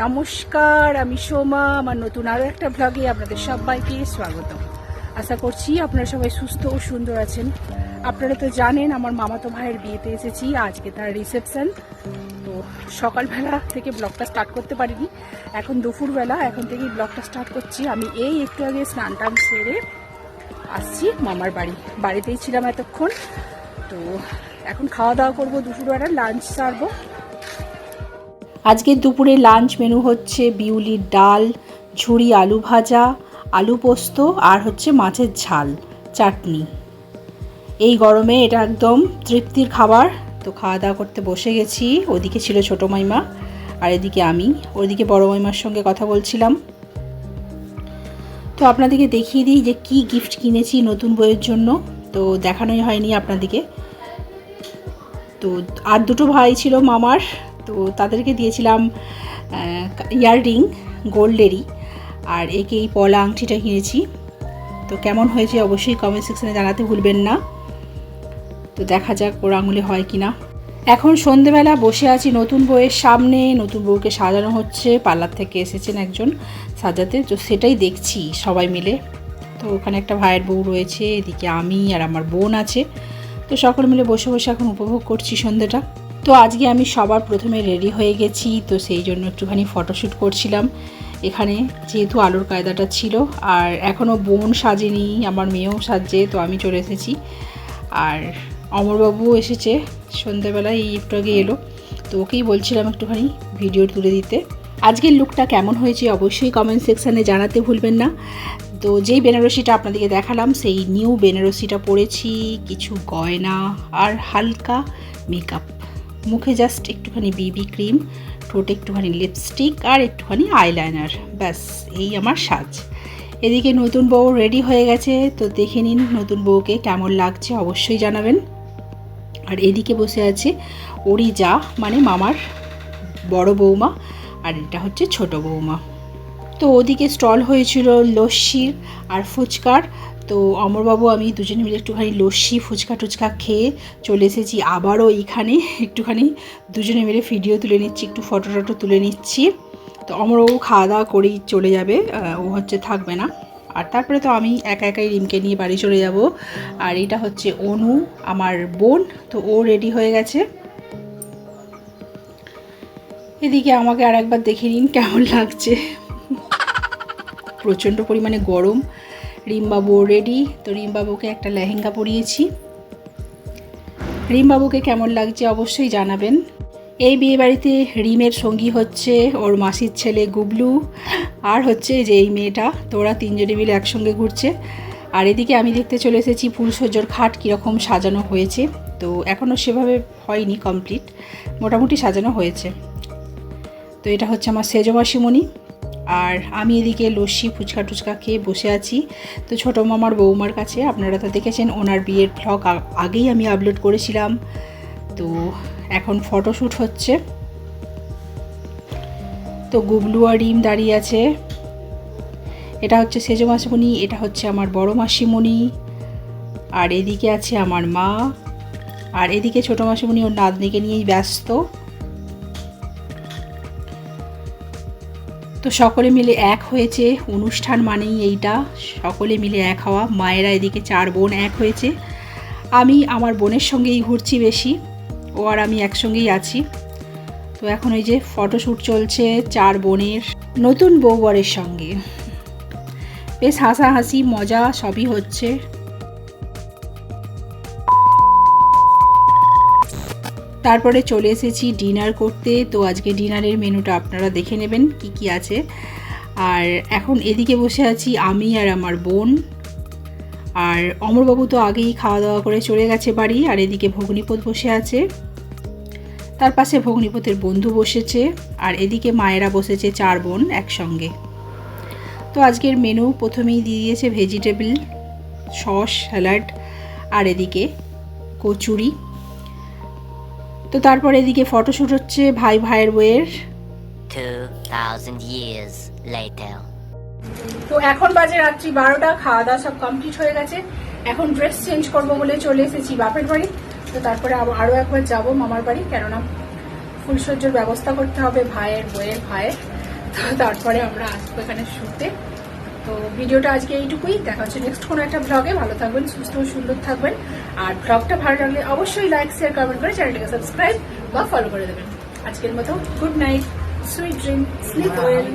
নমস্কার, আমি সোমা। আমার নতুন আরও একটা ব্লগে আপনাদের সবাইকে স্বাগত। আশা করছি আপনারা সবাই সুস্থ ও সুন্দর আছেন। আপনারা তো জানেন আমার মামাতো ভাইয়ের বিয়েতে এসেছি, আজকে তার রিসেপশন। তো সকালবেলা থেকে ব্লগটা স্টার্ট করতে পারিনি, এখন দুপুরবেলা, এখন থেকেই ব্লগটা স্টার্ট করছি। আমি এই একটু আগে স্নান টান সেরে আসছি মামার বাড়িতেই ছিলাম এতক্ষণ। তো এখন খাওয়া দাওয়া করবো, দুপুরবেলা লাঞ্চ সারবো। আজকের দুপুরে লাঞ্চ মেনু হচ্ছে বিউলির ডাল, ঝুরি আলু ভাজা, আলু পোস্ত আর হচ্ছে মাছের ঝাল, চাটনি। এই গরমে এটা একদম তৃপ্তির খাবার। তো খাওয়া দাওয়া করতে বসে গেছি। ওদিকে ছিল ছোটো মাইমা আর এদিকে আমি, ওদিকে বড় মাইমার সঙ্গে কথা বলছিলাম। তো আপনাদেরকে দেখিয়ে দিই যে কি গিফট কিনেছি নতুন বইয়ের জন্য। তো দেখানোই হয়নি আপনাদেরকে। তো আর দুটো ভাই ছিল মামার, তো তাদেরকে দিয়েছিলাম ইয়াররিং গোল্ডেরই, আর একে এই পলা আংটিটা কিনেছি। তো কেমন হয়েছে অবশ্যই কমেন্ট সেকশনে জানাতে ভুলবেন না। তো দেখা যাক ওর আঙুলে হয় কি না। এখন সন্ধেবেলা বসে আছি নতুন বউয়ের সামনে। নতুন বউকে সাজানো হচ্ছে, পার্লার থেকে এসেছেন একজন সাজাতে, তো সেটাই দেখছি সবাই মিলে। তো ওখানে একটা ভাইয়ের বউ রয়েছে, এদিকে আমি আর আমার বোন আছে। তো সকলে মিলে বসে বসে এখন উপভোগ করছি সন্ধ্যেটা। তো আজকে আমি সবার প্রথমে রেডি হয়ে গেছি, তো সেই জন্য একটুখানি ফটোশ্যুট করছিলাম এখানে, যেহেতু আলোর কায়দাটা ছিল। আর এখনও বোন সাজেনি, আমার মেয়েও সাজছে, তো আমি চলে এসেছি। আর অমরবাবুও এসেছে সন্ধ্যেবেলায়, এই একটু আগে এলো। তো ওকেই বলছিলাম একটুখানি ভিডিও তুলে দিতে। আজকের লুকটা কেমন হয়েছে অবশ্যই কমেন্ট সেকশানে জানাতে ভুলবেন না। তো যেই বেনারসিটা আপনাদেরকে দেখালাম সেই নিউ বেনারসিটা পরেছি, কিছু গয়না আর হালকা মেকআপ, মুখে জাস্ট একটুখানি বিবি ক্রিম, ঠোঁটে একটুখানি লিপস্টিক আর একটুখানি আইলাইনার, ব্যাস এই আমার সাজ। এদিকে নতুন বউ রেডি হয়ে গেছে, তো দেখে নিন নতুন বউকে কেমন লাগছে অবশ্যই জানাবেন। আর এদিকে বসে আছে ওরই যা, মানে মামার বড় বৌমা, আর এটা হচ্ছে ছোট বৌমা। তো ওদিকে স্টল হয়েছিল লস্যির আর ফুচকার। তো অমরবাবু আমি দুজনে মিলে একটুখানি লস্যি ফুচকা টুচকা খেয়ে চলে এসেছি আবারও এইখানে। একটুখানি দুজনে মিলে ভিডিও তুলে নিচ্ছি, একটু ফটো টটো তুলে নিচ্ছি। তো অমরবাবু খাওয়া দাওয়া করেই চলে যাবে, ও হচ্ছে থাকবে না। আর তারপরে তো আমি একা একাই রিমকে নিয়ে বাড়ি চলে যাব। আর এটা হচ্ছে অনু, আমার বোন, তো ও রেডি হয়ে গেছে। এদিকে আমাকে আর একবার দেখে নিন কেমন লাগছে, প্রচণ্ড পরিমাণে গরম। রিমবাবু রেডি, তো রিমবাবুকে একটা লেহেঙ্গা পরিয়েছি। রিমবাবুকে কেমন লাগছে অবশ্যই জানাবেন। এই বিয়েবাড়িতে রিমের সঙ্গী হচ্ছে ওর মাসির ছেলে গুবলু, আর হচ্ছে যে এই মেয়েটা, তো ওরা তিনজনে মিলে একসঙ্গে ঘুরছে। আর এদিকে আমি দেখতে চলে এসেছি ফুলসজ্জার খাট কীরকম সাজানো হয়েছে। তো এখনও সেভাবে হয়নি কমপ্লিট, মোটামুটি সাজানো হয়েছে। তো এটা হচ্ছে আমার সেজো মাসিমণি। আর আমি এদিকে লস্যি ফুচকা টুচকা খেয়ে বসে আছি। তো ছোটো মামার বৌমার কাছে, আপনারা তো দেখেছেন ওনার বিয়ের ভ্লগ আগেই আমি আপলোড করেছিলাম। তো এখন ফটোশ্যুট হচ্ছে। তো গুবলু আর রিম দাঁড়িয়ে আছে। এটা হচ্ছে সেজো মাসিমণি, এটা হচ্ছে আমার বড় মাসিমণি। আর এদিকে আছে আমার মা, আর এদিকে ছোটো মাসিমণি ওর নাতনিকে নিয়েই ব্যস্ত। তো সকলে মিলে এক হয়েছে, অনুষ্ঠান মানেই এইটা, সকলে মিলে এক হওয়া। মায়েরা এদিকে 4 বোন এক হয়েছে। আমি আমার বোনের সঙ্গেই ঘুরছি বেশি, ও আর আমি একসঙ্গেই আছি। তো এখন ওই যে ফটোশ্যুট চলছে 4 বোনের নতুন বউবরের সঙ্গে, বেশ হাসাহাসি মজা সবই হচ্ছে। তারপরে চলে এসেছি ডিনার করতে। তো আজকে ডিনারের মেনুটা আপনারা দেখে নেবেন কি কি আছে। আর এখন এদিকে বসে আছি আমি আর আমার বোন। আর অমরবাবু তো আগেই খাওয়া দাওয়া করে চলে গেছে বাড়ি। আর এদিকে ভগ্নিপথ বসে আছে, তার পাশে ভগ্নিপথের বন্ধু বসেছে। আর এদিকে মায়েরা বসেছে 4 বোন একসঙ্গে। তো আজকের মেনু প্রথমেই দিয়ে দিয়েছে ভেজিটেবল, সস, স্যালাড, আর এদিকে কচুরি। তো তারপর এদিকে ফটোশ্যুট হচ্ছে ভাই ভাইয়ের বইয়ের। 2000 years later. তো এখন বাজে রাত্রি 12টা, খাওয়া দাওয়া সব কমপ্লিট হয়ে গেছে। এখন ড্রেস চেঞ্জ করবো বলে চলে এসেছি বাপের বাড়ি। তো তারপরে আরও একবার যাব মামার বাড়ি, কেননা ফুলসজ্জার ব্যবস্থা করতে হবে ভাইয়ের, বইয়ের, ভাইয়ের। তো তারপরে আমরা আসবো এখানে শুতে। তো ভিডিওটা আজকে এইটুকুই, দেখা হচ্ছে নেক্সট কোনো একটা ব্লগে। ভালো থাকবেন, সুস্থ ও সুন্দর থাকবেন। আর ব্লগটা ভালো লাগলে অবশ্যই লাইক, শেয়ার, কমেন্ট করে চ্যানেলটাকে সাবস্ক্রাইব বা ফলো করে দেবেন। আজকের মতো good night, sweet dream, slip well.